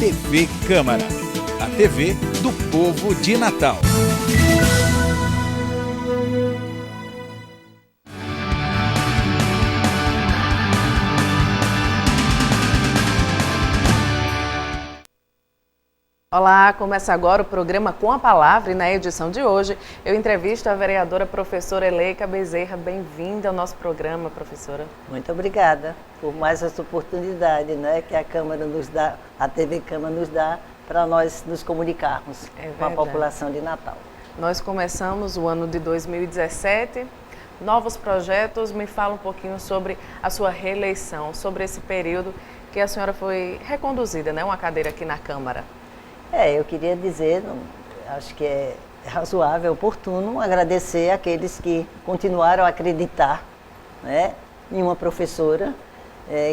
TV Câmara, a TV do povo de Natal. Olá, começa agora o programa Com a Palavra e na edição de hoje eu entrevisto a vereadora professora Eleika Bezerra. Bem-vinda ao nosso programa, professora. Muito obrigada por mais essa oportunidade, né, que a Câmara nos dá, a TV Câmara nos dá para nós nos comunicarmos com a população de Natal. Nós começamos o ano de 2017, novos projetos. Me fala um pouquinho sobre a sua reeleição, sobre esse período que a senhora foi reconduzida, né, uma cadeira aqui na Câmara. Eu queria dizer, acho que é razoável, oportuno, agradecer àqueles que continuaram a acreditar, né, em uma professora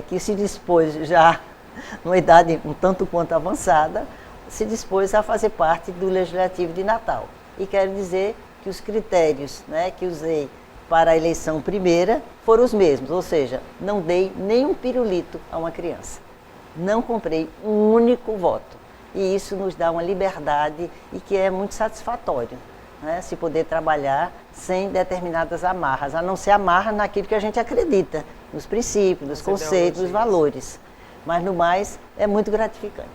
que se dispôs já, numa idade um tanto quanto avançada, se dispôs a fazer parte do Legislativo de Natal. E quero dizer que os critérios, né, que usei para a eleição primeira foram os mesmos, ou seja, não dei nenhum pirulito a uma criança. Não comprei um único voto. E isso nos dá uma liberdade e que é muito satisfatório, né? Se poder trabalhar sem determinadas amarras, a não ser amarra naquilo que a gente acredita, nos princípios, nos conceitos, nos valores. Mas no mais, é muito gratificante.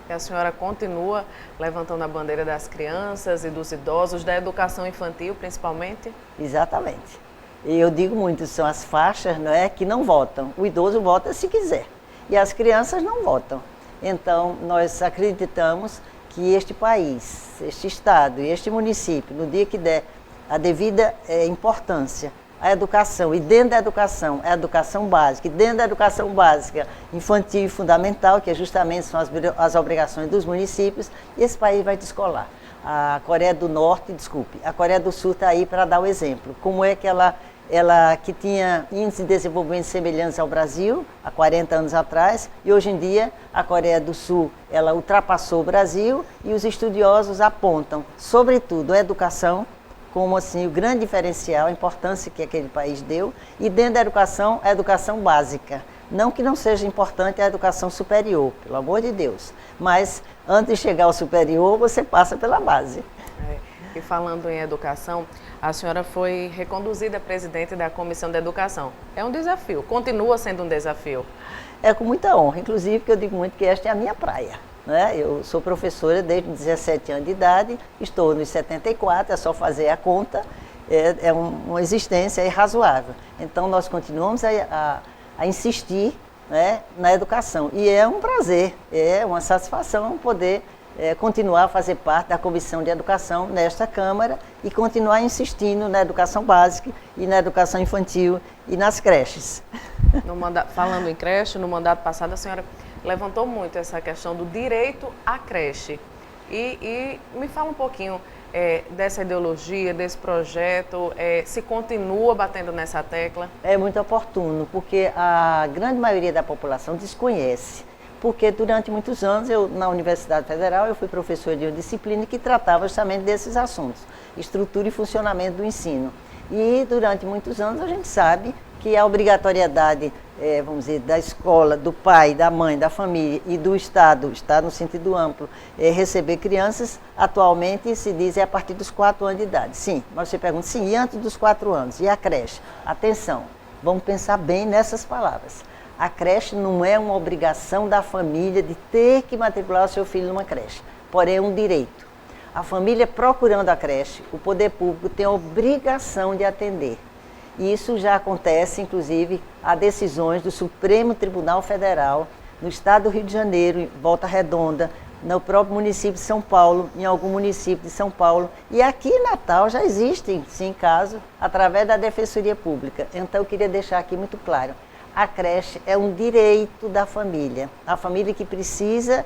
E a senhora continua levantando a bandeira das crianças e dos idosos, da educação infantil principalmente? Exatamente. E eu digo muito, são as faixas, não é, que não votam. O idoso vota se quiser e as crianças não votam. Então, nós acreditamos que este país, este estado e este município, no dia que der a devida importância à educação, e dentro da educação, a educação básica, e dentro da educação básica, infantil e fundamental, que justamente são as obrigações dos municípios, esse país vai descolar. A Coreia do Sul está aí para dar o exemplo. Como é que ela que tinha índice de desenvolvimento semelhantes ao Brasil, há 40 anos atrás, e hoje em dia a Coreia do Sul, ela ultrapassou o Brasil e os estudiosos apontam, sobretudo, a educação como assim, o grande diferencial, a importância que aquele país deu, e dentro da educação, a educação básica. Não que não seja importante a educação superior, pelo amor de Deus, mas antes de chegar ao superior, você passa pela base. E falando em educação, a senhora foi reconduzida a presidente da Comissão de Educação. É um desafio, continua sendo um desafio. É com muita honra, inclusive, que eu digo muito que esta é a minha praia, né? Eu sou professora desde 17 anos de idade, estou nos 74, é só fazer a conta, uma existência razoável. Então, nós continuamos a insistir, né, na educação. E é um prazer, é uma satisfação poder continuar a fazer parte da Comissão de Educação nesta Câmara e continuar insistindo na educação básica e na educação infantil e nas creches. Falando em creche, no mandato passado a senhora levantou muito essa questão do direito à creche. E me fala um pouquinho dessa ideologia, desse projeto, se continua batendo nessa tecla? É muito oportuno, porque a grande maioria da população desconhece. Porque durante muitos anos, na Universidade Federal, eu fui professor de uma disciplina que tratava justamente desses assuntos, estrutura e funcionamento do ensino. E durante muitos anos a gente sabe que a obrigatoriedade, vamos dizer, da escola, do pai, da mãe, da família e do Estado no sentido amplo, receber crianças, atualmente se diz a partir dos 4 anos de idade. Sim, mas você pergunta, sim, e antes dos 4 anos? E a creche? Atenção, vamos pensar bem nessas palavras. A creche não é uma obrigação da família de ter que matricular o seu filho numa creche, porém é um direito. A família procurando a creche, o poder público tem a obrigação de atender. E isso já acontece, inclusive, há decisões do Supremo Tribunal Federal, no estado do Rio de Janeiro, em Volta Redonda, no próprio município de São Paulo, em algum município de São Paulo. E aqui em Natal já existem, sim, casos, através da Defensoria Pública. Então eu queria deixar aqui muito claro. A creche é um direito da família. A família que precisa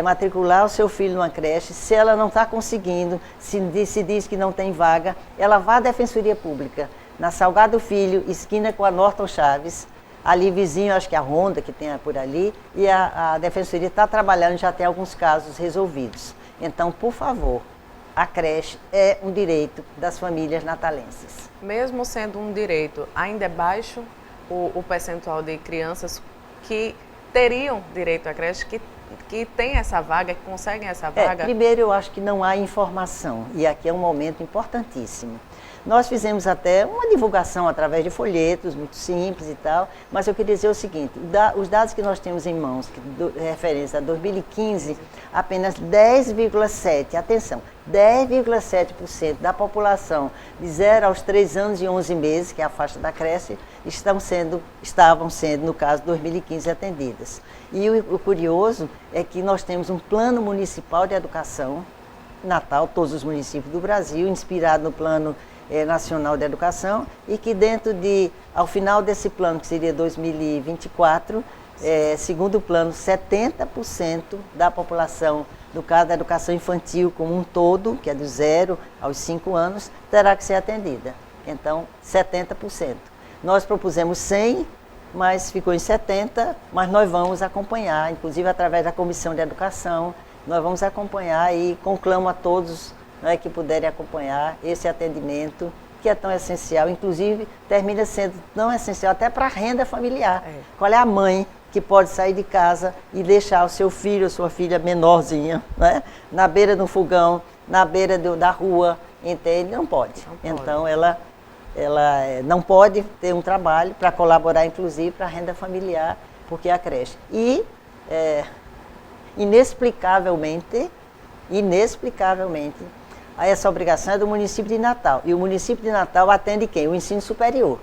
matricular o seu filho numa creche, se ela não está conseguindo, se diz que não tem vaga, ela vai à Defensoria Pública, na Salgado Filho, esquina com a Norton Chaves, ali vizinho, acho que a Honda que tem por ali, e a Defensoria está trabalhando, já tem alguns casos resolvidos. Então, por favor, a creche é um direito das famílias natalenses. Mesmo sendo um direito, ainda é baixo o percentual de crianças que teriam direito à creche, que tem essa vaga, que conseguem essa vaga? Primeiro, eu acho que não há informação, e aqui é um momento importantíssimo. Nós fizemos até uma divulgação através de folhetos, muito simples e tal, mas eu queria dizer o seguinte, os dados que nós temos em mãos, referência a 2015, apenas 10,7%, atenção, 10,7% da população de 0 aos 3 anos e 11 meses, que é a faixa da creche, estavam sendo, no caso, 2015, atendidas. E o curioso é que nós temos um plano municipal de educação, Natal, todos os municípios do Brasil, inspirado no plano nacional de educação, e que ao final desse plano, que seria 2024, segundo o plano, 70% da população, no caso da educação infantil como um todo, que é do 0 aos 5 anos, terá que ser atendida. Então, 70%. Nós propusemos 100, mas ficou em 70, mas nós vamos acompanhar, inclusive através da Comissão de Educação, nós vamos acompanhar e conclamo a todos, né, que puderem acompanhar esse atendimento, que é tão essencial, inclusive termina sendo tão essencial até para a renda familiar. Qual é a mãe que pode sair de casa e deixar o seu filho ou sua filha menorzinha, né, na beira do fogão, na beira da rua, entende? Não pode. Então ela não pode ter um trabalho para colaborar, inclusive, para a renda familiar, porque é a creche. E, inexplicavelmente, essa obrigação é do município de Natal. E o município de Natal atende quem? O ensino superior,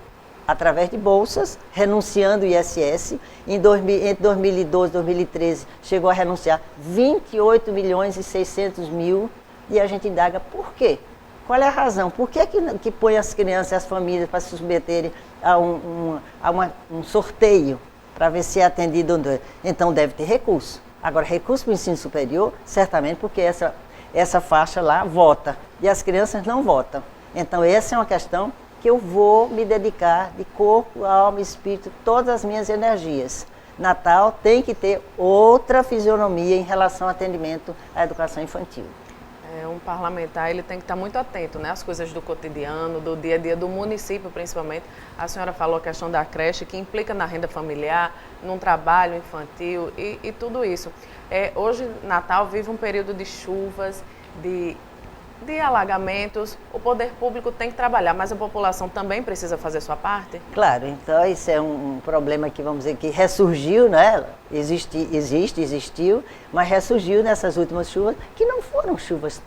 através de bolsas, renunciando o ISS. Entre 2012 e 2013, chegou a renunciar 28 milhões e 600 mil. E a gente indaga por quê? Qual é a razão? Por que põe as crianças e as famílias para se submeterem a um sorteio para ver se é atendido ou não? Então deve ter recurso. Agora, recurso para o ensino superior, certamente porque essa faixa lá vota e as crianças não votam. Então essa é uma questão que eu vou me dedicar de corpo, alma e espírito, todas as minhas energias. Natal tem que ter outra fisionomia em relação ao atendimento à educação infantil. Um parlamentar, ele tem que estar muito atento, né, às coisas do cotidiano, do dia a dia, do município principalmente. A senhora falou a questão da creche, que implica na renda familiar, num trabalho infantil e tudo isso. Hoje, Natal vive um período de chuvas, de alagamentos. O poder público tem que trabalhar, mas a população também precisa fazer sua parte? Claro, então isso é um problema que, vamos dizer, que ressurgiu, né? Existiu, mas ressurgiu nessas últimas chuvas, que não foram chuvas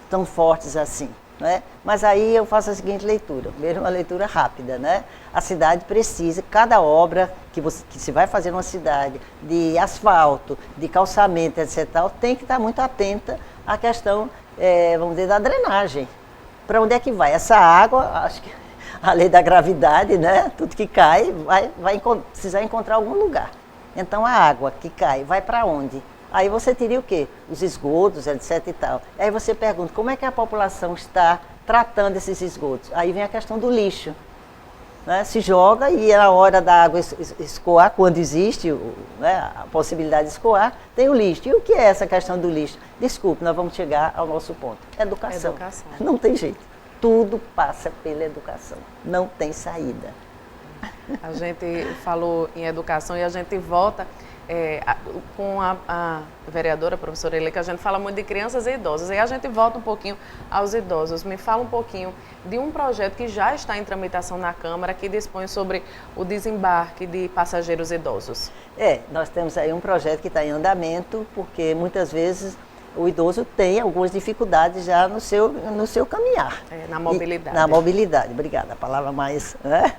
tão fortes assim, né? Mas aí eu faço a seguinte leitura, mesmo uma leitura rápida, né? A cidade precisa, cada obra que se vai fazer numa cidade, de asfalto, de calçamento, etc., tem que estar muito atenta à questão, vamos dizer, da drenagem. Para onde é que vai? Essa água, acho que a lei da gravidade, né? Tudo que cai vai precisar encontrar algum lugar. Então a água que cai vai para onde? Aí você teria o quê? Os esgotos, etc. e tal. Aí você pergunta, como é que a população está tratando esses esgotos? Aí vem a questão do lixo. Né? Se joga e na hora da água escoar, quando existe, né, a possibilidade de escoar, tem o lixo. E o que é essa questão do lixo? Desculpe, nós vamos chegar ao nosso ponto. Educação. Não tem jeito. Tudo passa pela educação. Não tem saída. A gente falou em educação e a gente volta com a vereadora, a professora Ele, que a gente fala muito de crianças e idosos. E a gente volta um pouquinho aos idosos. Me fala um pouquinho de um projeto que já está em tramitação na Câmara, que dispõe sobre o desembarque de passageiros idosos. Nós temos aí um projeto que está em andamento, porque muitas vezes o idoso tem algumas dificuldades já no seu caminhar. Na mobilidade. Na mobilidade, obrigada, a palavra mais, né?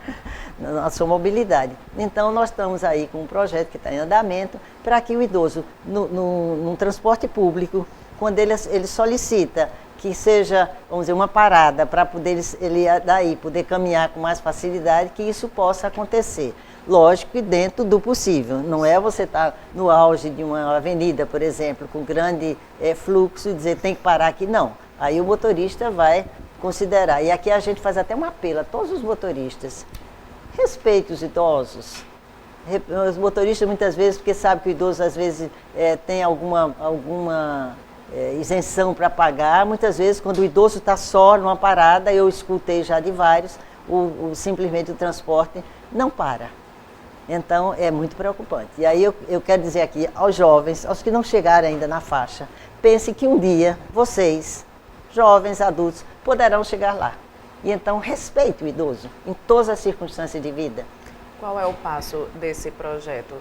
Na sua mobilidade. Então, nós estamos aí com um projeto que está em andamento para que o idoso, no transporte público, quando ele solicita que seja, vamos dizer, uma parada para poder ele daí poder caminhar com mais facilidade, que isso possa acontecer. Lógico que dentro do possível. Não é você estar no auge de uma avenida, por exemplo, com grande fluxo e dizer tem que parar aqui. Não. Aí o motorista vai considerar. E aqui a gente faz até um apelo a todos os motoristas. Respeite os idosos. Os motoristas muitas vezes, porque sabe que o idoso às vezes tem alguma isenção para pagar. Muitas vezes quando o idoso está só numa parada, eu escutei já de vários, simplesmente o transporte não para. Então, é muito preocupante. E aí eu quero dizer aqui aos jovens, aos que não chegaram ainda na faixa, pense que um dia vocês, jovens, adultos, poderão chegar lá. E então, respeite o idoso em todas as circunstâncias de vida. Qual é o passo desse projeto?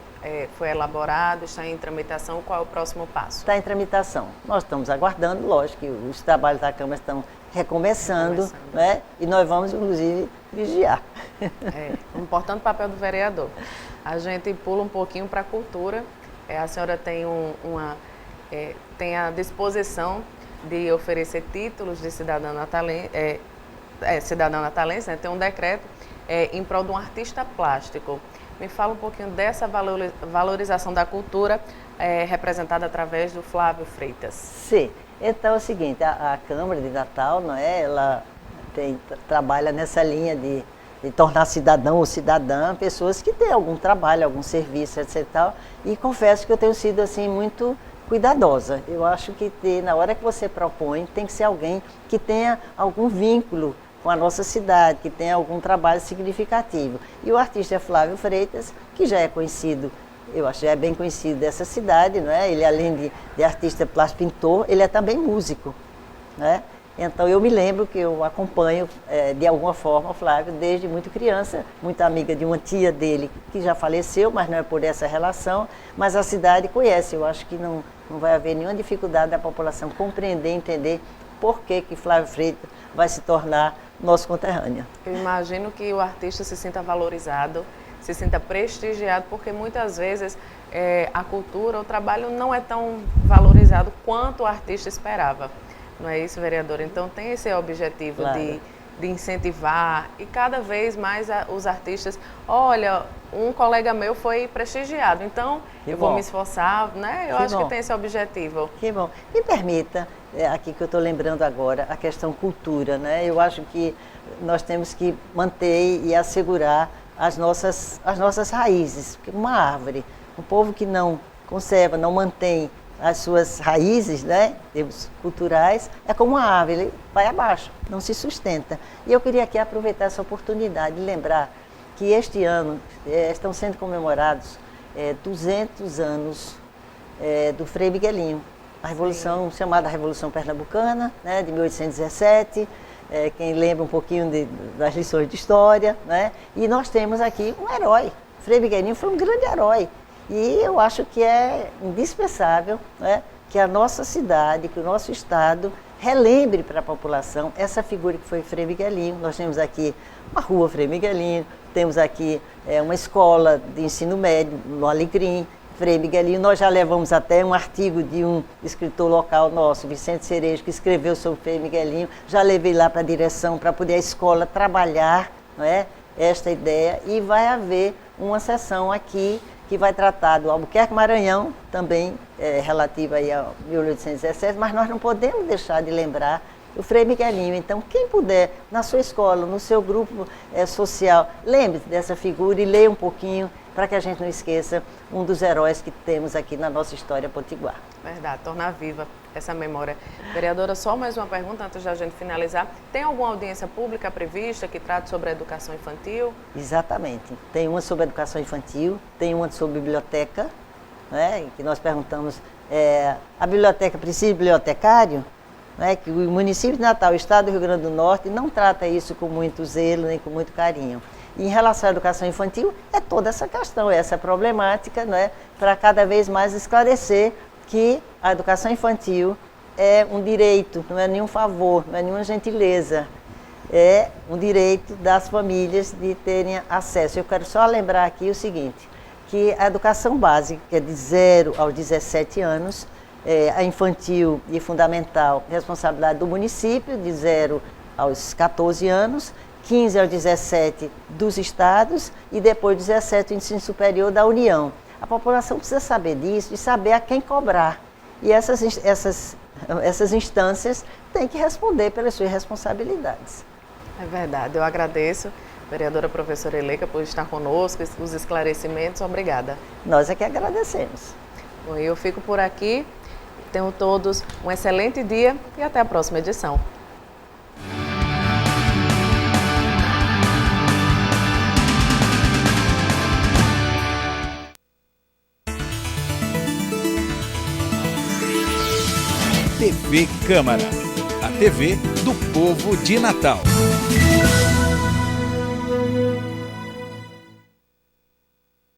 Foi elaborado, está em tramitação, qual é o próximo passo? Está em tramitação. Nós estamos aguardando, lógico que os trabalhos da Câmara estão recomeçando. Né? E nós vamos, inclusive, vigiar. Um importante papel do vereador. A gente pula um pouquinho para a cultura. A senhora tem, tem a disposição de oferecer títulos de cidadã natalense, né? Tem um decreto em prol de um artista plástico. Me fala um pouquinho dessa valorização da cultura representada através do Flávio Freitas. Sim. Então é o seguinte, a Câmara de Natal, não é? Ela trabalha nessa linha de tornar cidadão ou cidadã pessoas que têm algum trabalho, algum serviço, etc. E confesso que eu tenho sido assim muito cuidadosa. Eu acho que na hora que você propõe, tem que ser alguém que tenha algum vínculo com a nossa cidade, que tenha algum trabalho significativo. E o artista Flávio Freitas, que já é conhecido, eu acho que já é bem conhecido dessa cidade, não é? Ele, além de artista plástico pintor, ele é também músico, né? Então eu me lembro que eu acompanho de alguma forma o Flávio desde muito criança, muito amiga de uma tia dele que já faleceu, mas não é por essa relação, mas a cidade conhece. Eu acho que não vai haver nenhuma dificuldade da população compreender, entender por que Flávio Freitas vai se tornar nosso conterrâneo. Eu imagino que o artista se sinta valorizado, se sinta prestigiado, porque muitas vezes a cultura, o trabalho não é tão valorizado quanto o artista esperava. Não é isso, vereador? Então tem esse objetivo, claro, de incentivar e cada vez mais os artistas, olha, um colega meu foi prestigiado, então eu vou me esforçar, né? Eu acho que tem esse objetivo. Que bom. Me permita, aqui que eu estou lembrando agora, a questão cultura, né? Eu acho que nós temos que manter e assegurar as nossas raízes, porque uma árvore, um povo que não conserva, não mantém as suas raízes, né, termos culturais, é como uma árvore, ele vai abaixo, não se sustenta. E eu queria aqui aproveitar essa oportunidade de lembrar que este ano estão sendo comemorados 200 anos do Frei Miguelinho, a revolução chamada Revolução Pernambucana, né, de 1817, quem lembra um pouquinho das lições de história, né, e nós temos aqui um herói. Frei Miguelinho foi um grande herói. E eu acho que é indispensável, né, que a nossa cidade, que o nosso estado relembre para a população essa figura que foi Frei Miguelinho. Nós temos aqui uma rua Frei Miguelinho, temos aqui uma escola de ensino médio no Alecrim, Frei Miguelinho. Nós já levamos até um artigo de um escritor local nosso, Vicente Cerejo, que escreveu sobre Frei Miguelinho. Já levei lá para a direção para poder a escola trabalhar, não é, esta ideia, e vai haver uma sessão aqui que vai tratar do Albuquerque Maranhão, também relativa aí a 1817, mas nós não podemos deixar de lembrar o Frei Miguelinho. Então, quem puder, na sua escola, no seu grupo social, lembre-se dessa figura e leia um pouquinho, para que a gente não esqueça um dos heróis que temos aqui na nossa história potiguar. Verdade, tornar viva essa memória. Vereadora, só mais uma pergunta antes da gente finalizar. Tem alguma audiência pública prevista que trate sobre a educação infantil? Exatamente. Tem uma sobre a educação infantil, tem uma sobre biblioteca, né, que nós perguntamos, a biblioteca precisa de bibliotecário? Né, que o município de Natal, o estado do Rio Grande do Norte, não trata isso com muito zelo, nem com muito carinho. E em relação à educação infantil, é toda essa questão, essa problemática, né, para cada vez mais esclarecer que a educação infantil é um direito, não é nenhum favor, não é nenhuma gentileza, é um direito das famílias de terem acesso. Eu quero só lembrar aqui o seguinte, que a educação básica, que é de 0 aos 17 anos, a infantil e fundamental, responsabilidade do município, de 0 aos 14 anos, 15 aos 17 dos estados e depois 17 o ensino superior da União. A população precisa saber disso e saber a quem cobrar. E essas instâncias têm que responder pelas suas responsabilidades. É verdade, eu agradeço, vereadora professora Eleika, por estar conosco, os esclarecimentos, obrigada. Nós é que agradecemos. Bom, eu fico por aqui, tenham todos um excelente dia e até a próxima edição. TV Câmara, a TV do povo de Natal.